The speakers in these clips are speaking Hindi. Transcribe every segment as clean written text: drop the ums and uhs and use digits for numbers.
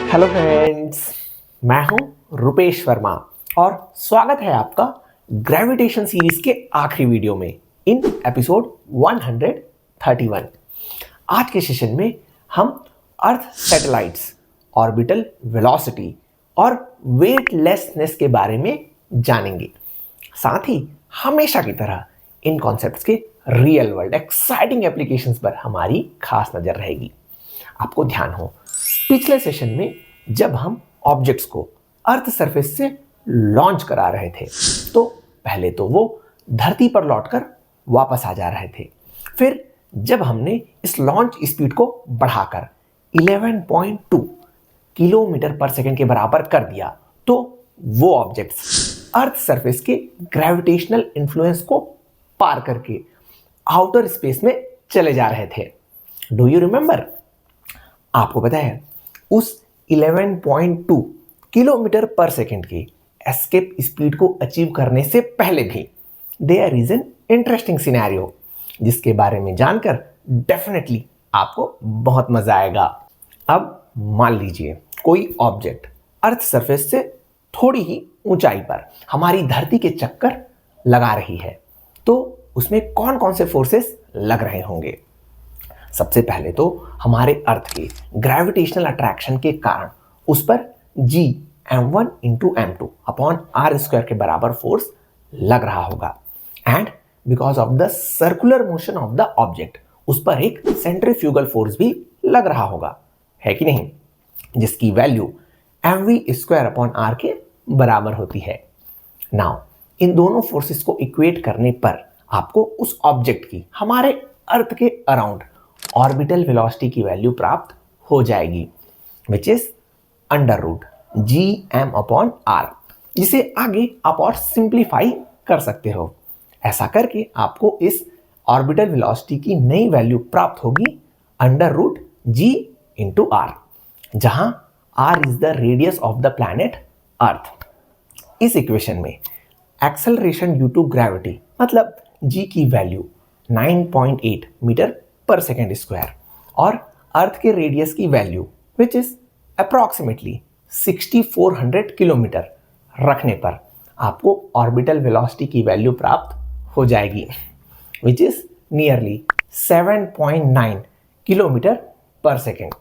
हेलो फ्रेंड्स, मैं हूं रुपेश वर्मा और स्वागत है आपका ग्रेविटेशन सीरीज के आखिरी वीडियो में इन एपिसोड 131। आज के सेशन में हम अर्थ सैटेलाइट्स, ऑर्बिटल वेलोसिटी और वेटलेसनेस के बारे में जानेंगे। साथ ही हमेशा की तरह इन कॉन्सेप्ट्स के रियल वर्ल्ड एक्साइटिंग एप्लीकेशंस पर हमारी खास नजर रहेगी। आपको ध्यान हो, पिछले सेशन में जब हम ऑब्जेक्ट्स को अर्थ सरफेस से लॉन्च करा रहे थे तो पहले तो वो धरती पर लौटकर वापस आ जा रहे थे। फिर जब हमने इस लॉन्च स्पीड को बढ़ाकर 11.2 किलोमीटर पर सेकंड के बराबर कर दिया तो वो ऑब्जेक्ट्स अर्थ सरफेस के ग्रेविटेशनल इन्फ्लुएंस को पार करके आउटर स्पेस में चले जा रहे थे। Do you remember? आपको पता है, उस 11.2 किलोमीटर पर सेकंड की एस्केप स्पीड को अचीव करने से पहले भी there is an interesting scenario जिसके बारे में जानकर डेफिनेटली आपको बहुत मजा आएगा। अब मान लीजिए कोई ऑब्जेक्ट अर्थ सरफेस से थोड़ी ही ऊंचाई पर हमारी धरती के चक्कर लगा रही है, तो उसमें कौन कौन से फोर्सेस लग रहे होंगे? सबसे पहले तो हमारे अर्थ के ग्रेविटेशनल अट्रैक्शन के कारण उस पर G m1 into m2 upon r square के बराबर फोर्स लग रहा होगा। And because of the circular motion of the object उस पर एक सेंट्रीफ्यूगल फोर्स भी लग रहा होगा, है कि नहीं, जिसकी value mv square upon r के बराबर होती है। नाउ इन दोनों फोर्सेस को इक्वेट करने पर आपको उस ऑब्जेक्ट की हमारे अर्थ के अराउंड ऑर्बिटल वेलोसिटी की वैल्यू प्राप्त हो जाएगी, which is under root G M upon r, जिसे आगे आप और सिंप्लीफाई कर सकते हो। ऐसा करके आपको इस ऑर्बिटल वेलोसिटी की नई वैल्यू प्राप्त होगी under root g into r, जहां r is the radius of the planet earth. इस इक्वेशन में एक्सेलरेशन ड्यू टू ग्रेविटी मतलब जी की वैल्यू 9.8 मीटर पर सेकेंड स्क्वायर और अर्थ के रेडियस की value which is approximately 6400 kilometre रखने पर आपको ऑर्बिटल वेलोसिटी की वैल्यू प्राप्त हो जाएगी, विच इज नियरली 7.9 किलोमीटर पर सेकेंड।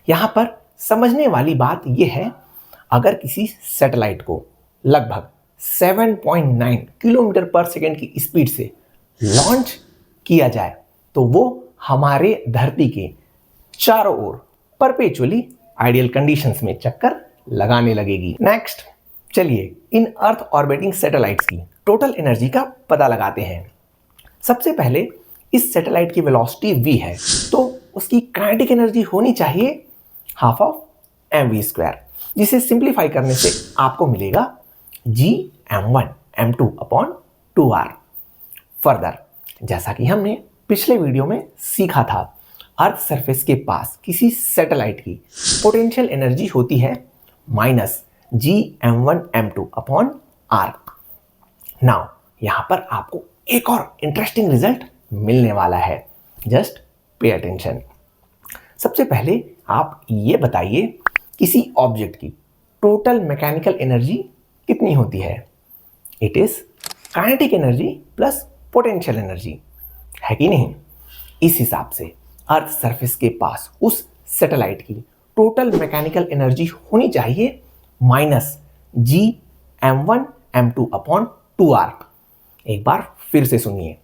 यहां पर समझने वाली बात यह है, अगर किसी सैटेलाइट को लगभग 7.9 किलोमीटर पर सेकेंड की स्पीड से लॉन्च किया जाए तो वो हमारे धरती के चारों ओर परपेचुअली आइडियल कंडीशंस में चक्कर लगाने लगेगी। नेक्स्ट, चलिए इन अर्थ ऑर्बिटिंग सैटेलाइट्स की टोटल एनर्जी का पता लगाते हैं। सबसे पहले इस सैटेलाइट की वेलोसिटी v है, तो उसकी काइनेटिक एनर्जी होनी चाहिए हाफ ऑफ mv स्क्वायर, जिसे सिंप्लीफाई करने से आपको मिलेगा g m1 m2 upon 2r। Further, जैसा कि हमने पिछले वीडियो में सीखा था, अर्थ सरफेस के पास किसी सैटेलाइट की पोटेंशियल एनर्जी होती है minus G m1 m2 upon r. Now यहां पर आपको एक और इंटरेस्टिंग रिजल्ट मिलने वाला है, जस्ट पे अटेंशन। सबसे पहले आप ये बताइए, किसी ऑब्जेक्ट की टोटल मैकेनिकल एनर्जी कितनी होती है? It is kinetic energy plus potential energy, है कि नहीं? इस हिसाब से अर्थ सरफेस के पास उस सैटेलाइट की टोटल मैकेनिकल एनर्जी होनी चाहिए minus G m1 m2 upon 2r। एक बार फिर से सुनिए,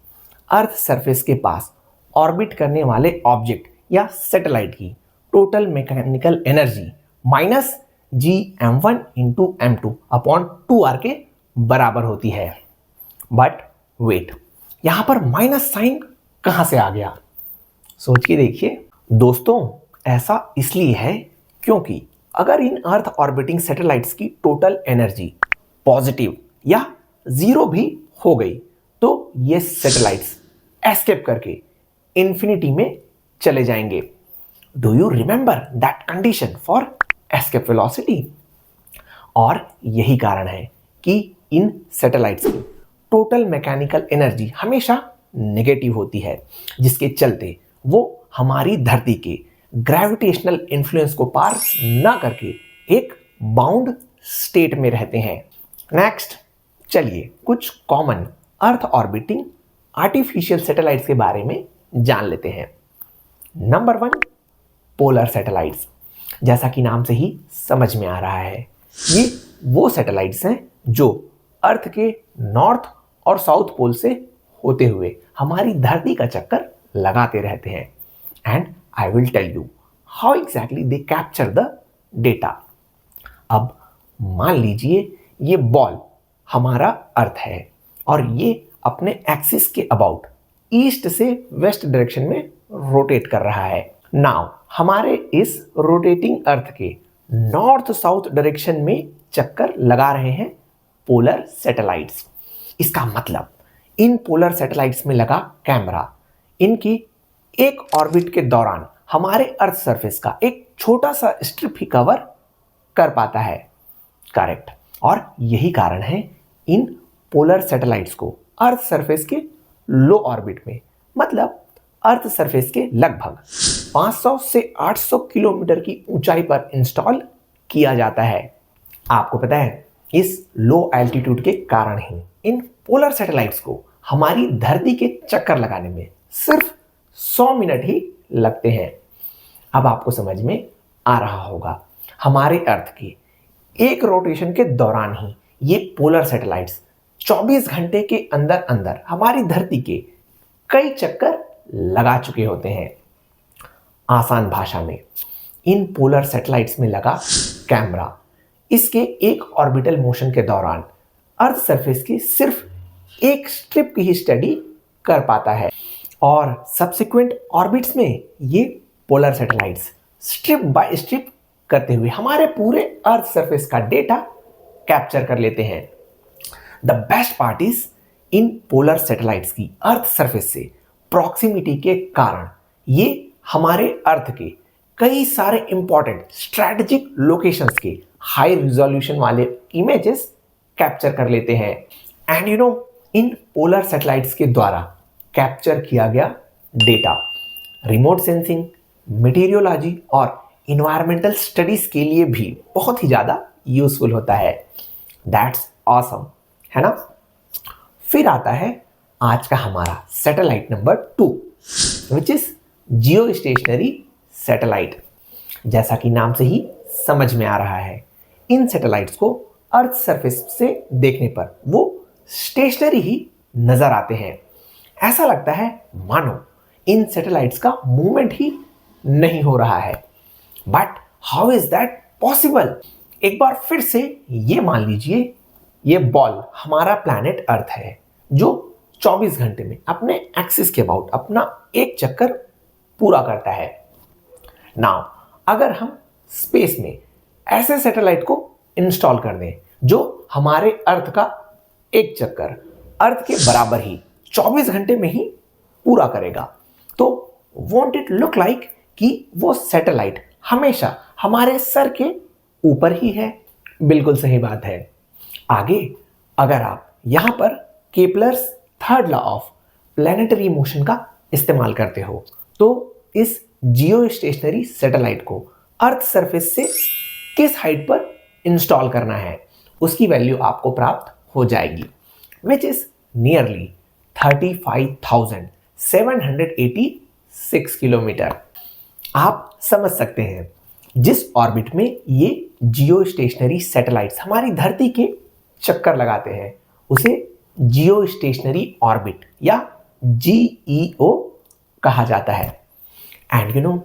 अर्थ सरफेस के पास ऑर्बिट करने वाले ऑब्जेक्ट या सैटेलाइट की total mechanical energy minus G m1 into m2 upon 2r के बराबर होती है। बट वेट, यहां पर माइनस साइन कहां से आ गया? सोच के देखिए दोस्तों, ऐसा इसलिए है क्योंकि अगर इन अर्थ ऑर्बिटिंग सैटेलाइट्स की टोटल एनर्जी पॉजिटिव या जीरो भी हो गई तो ये सैटेलाइट्स एस्केप करके इंफिनिटी में चले जाएंगे। Do you remember that condition for escape velocity? और यही कारण है कि इन सैटेलाइट्स की टोटल मैकेनिकल एनर्जी हमेशा नेगेटिव होती है, जिसके चलते वो हमारी धरती के ग्रेविटेशनल इन्फ्लुएंस को पार ना करके एक बाउंड स्टेट में रहते हैं। नेक्स्ट, चलिए कुछ कॉमन अर्थ ऑर्बिटिंग आर्टिफिशियल सैटेलाइट्स के बारे में जान लेते हैं। Number 1, polar satellites. जैसा कि नाम से ही समझ में आ रहा है, ये वो सैटेलाइट्स हैं जो अर्थ के नॉर्थ और साउथ पोल से होते हुए हमारी धरती का चक्कर लगाते रहते हैं। And I will tell you how exactly they capture the data. अब मान लीजिए ये बॉल हमारा अर्थ है और ये अपने एक्सिस के अबाउट ईस्ट से वेस्ट डायरेक्शन में रोटेट कर रहा है। नाउ हमारे इस रोटेटिंग अर्थ के नॉर्थ साउथ डायरेक्शन में चक्कर लगा रहे हैं पोलर सैटेलाइट्स। इसका मतलब इन पोलर सैटेलाइट्स में लगा कैमरा इनकी एक ऑर्बिट के दौरान हमारे अर्थ सरफेस का एक छोटा सा स्ट्रिप ही कवर कर पाता है। करेक्ट। और यही कारण है इन पोलर सैटेलाइट्स को अर्थ सरफेस के लो ऑर्बिट में, मतलब अर्थ सरफेस के लगभग 500 से 800 किलोमीटर की ऊंचाई पर इंस्टॉल किया जाता है। आपको पता है, इस लो एल्टीट्यूड के कारण ही इन पोलर सैटेलाइट्स को हमारी धरती के चक्कर लगाने में सिर्फ 100 मिनट ही लगते हैं। अब आपको समझ में आ रहा होगा, हमारे अर्थ के एक रोटेशन के दौरान ही ये पोलर सैटेलाइट्स 24 घंटे के अंदर अंदर हमारी धरती के कई चक्कर लगा चुके होते हैं। आसान भाषा में, इन पोलर सैटेलाइट्स में लगा कैमरा इसके एक ऑर्बिटल मोशन के दौरान अर्थ सरफेस की सिर्फ एक स्ट्रिप की ही स्टडी कर पाता है और सब्सिक्वेंट ऑर्बिट्स में ये polar satellites strip by strip करते हुए हमारे पूरे अर्थ सरफेस का डेटा कैप्चर कर लेते हैं। द बेस्ट पार्ट इज, इन पोलर सैटेलाइट्स की अर्थ सरफेस से प्रॉक्सिमिटी के कारण ये हमारे अर्थ के कई सारे इंपॉर्टेंट स्ट्रैटेजिक लोकेशंस के हाई रिजोल्यूशन वाले इमेजेस कैप्चर कर लेते हैं। And you know, in polar satellites के द्वारा कैप्चर किया गया डेटा रिमोट सेंसिंग, मेटीरियोलॉजी और इन्वायरमेंटल स्टडीज के लिए भी बहुत ही ज़्यादा यूजफुल होता है। दैट्स ऑसम, है ना। फिर आता है आज का हमारा satellite number 2, which is Jio stationery satellite. जैसा कि नाम से ही समझ में आ रहा है, इन सैटेलाइट्स को अर्थ सरफेस से देखने पर वो स्टेशनरी ही नजर आते हैं। ऐसा लगता है मानो इन सैटेलाइट्स का मूवमेंट ही नहीं हो रहा है। But how is that possible? एक बार फिर से ये मान लीजिए, ये बॉल हमारा प्लैनेट अर्थ है जो 24 घंटे में अपने एक्सिस के अबाउट अपना एक चक्कर पूरा करता है। नाउ अगर हम स्पेस में ऐसे सैटेलाइट को इंस्टॉल कर दें जो हमारे अर्थ का एक चक्कर अर्थ के बराबर ही 24 घंटे में ही पूरा करेगा, तो वॉन्ट इट लुक लाइक कि वो सैटेलाइट हमेशा हमारे सर के ऊपर ही है। बिल्कुल सही बात है। आगे अगर आप यहां पर Kepler's third law of planetary motion का इस्तेमाल करते हो, तो इस जियो स्टेशनरी सैटेलाइट को अर्थ सरफेस से किस हाइट पर इंस्टॉल करना है, उसकी वैल्यू आपको प्राप्त हो जाएगी, विच इज नियरली 35,786 किलोमीटर। आप समझ सकते हैं, जिस ऑर्बिट में ये जियो स्टेशनरी सैटेलाइट्स हमारी धरती के चक्कर लगाते हैं उसे जियो स्टेशनरी ऑर्बिट या जीईओ कहा जाता है। And you know,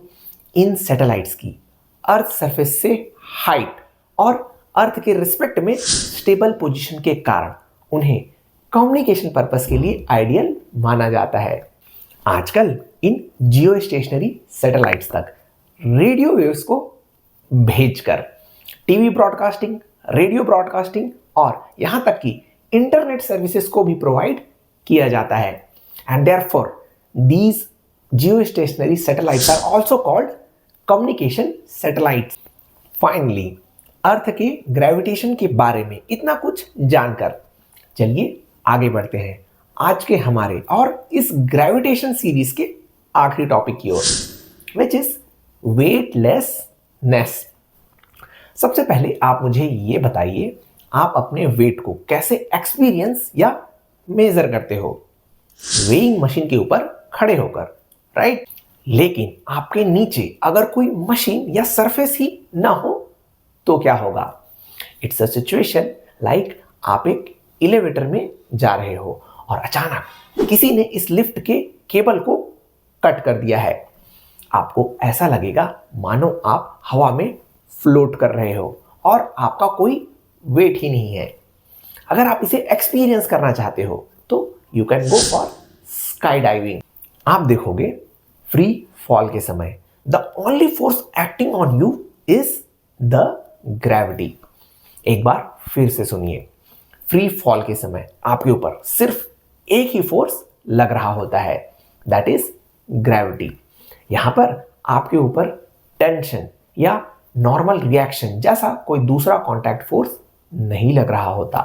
in satellites की अर्थ सरफेस से हाइट और अर्थ के रिस्पेक्ट में स्टेबल पोजीशन के कारण उन्हें कम्युनिकेशन पर्पस के लिए आइडियल माना जाता है। आजकल इन जियो स्टेशनरी सैटेलाइट्स तक रेडियो वेव्स को भेजकर टीवी ब्रॉडकास्टिंग, रेडियो ब्रॉडकास्टिंग और यहां तक कि इंटरनेट सर्विसेज को भी प्रोवाइड किया जाता है। And therefore these geostationary satellites are also called communication satellites. Finally, earth के ग्रेविटेशन के बारे में इतना कुछ जानकर चलिए आगे बढ़ते हैं आज के हमारे और इस ग्रेविटेशन सीरीज के आखिरी टॉपिक की ओर, विच इज वेटलेसनेस। सबसे पहले आप मुझे ये बताइए, आप अपने वेट को कैसे एक्सपीरियंस या मेजर करते हो? वेइंग मशीन के ऊपर खड़े होकर, राइट? लेकिन आपके नीचे अगर कोई मशीन या सरफेस ही ना हो तो क्या होगा? इट्स अ सिचुएशन लाइक आप एक एलिवेटर में जा रहे हो और अचानक किसी ने इस लिफ्ट के केबल को कट कर दिया है। आपको ऐसा लगेगा मानो आप हवा में फ्लोट कर रहे हो और आपका कोई वेट ही नहीं है। अगर आप इसे एक्सपीरियंस करना चाहते हो तो you can go for sky diving. आप देखोगे फ्री फॉल के समय the only force acting on you is the gravity. एक बार फिर से सुनिए, फ्री फॉल के समय आपके ऊपर सिर्फ एक ही फोर्स लग रहा होता है, दैट इज ग्रेविटी। यहां पर आपके ऊपर टेंशन या नॉर्मल रिएक्शन जैसा कोई दूसरा कॉन्टैक्ट फोर्स नहीं लग रहा होता,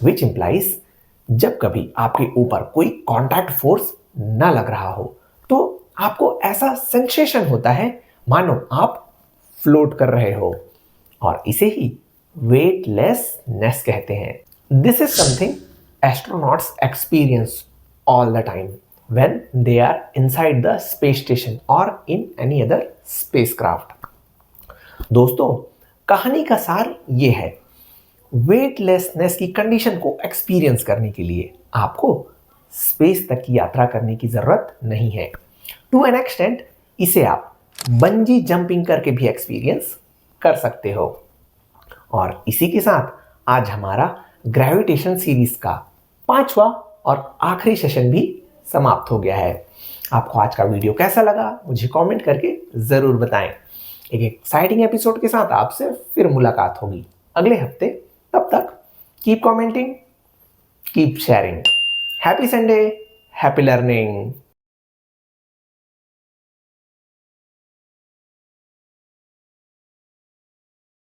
विच इंप्लाइज जब कभी आपके ऊपर कोई कॉन्टैक्ट फोर्स ना लग रहा हो तो आपको ऐसा सेंसेशन होता है मानो आप फ्लोट कर रहे हो, और इसे ही वेटलेसनेस कहते हैं। This is something astronauts experience all the time when they are inside the space station और इन एनी अदर स्पेसक्राफ्ट। दोस्तों, कहानी का सार ये है, वेटलेसनेस की कंडीशन को एक्सपीरियंस करने के लिए आपको स्पेस तक की यात्रा करने की जरूरत नहीं है। टू एन एक्सटेंट इसे आप बंजी जंपिंग करके भी एक्सपीरियंस कर सकते हो। और इसी के साथ आज हमारा ग्रेविटेशन सीरीज का 5वां और आखिरी सेशन भी समाप्त हो गया है। आपको आज का वीडियो कैसा लगा मुझे कमेंट करके जरूर बताएं। एक एक्साइटिंग एपिसोड के साथ आपसे फिर मुलाकात होगी अगले हफ्ते। तब तक keep commenting, keep sharing. Happy Sunday, happy learning.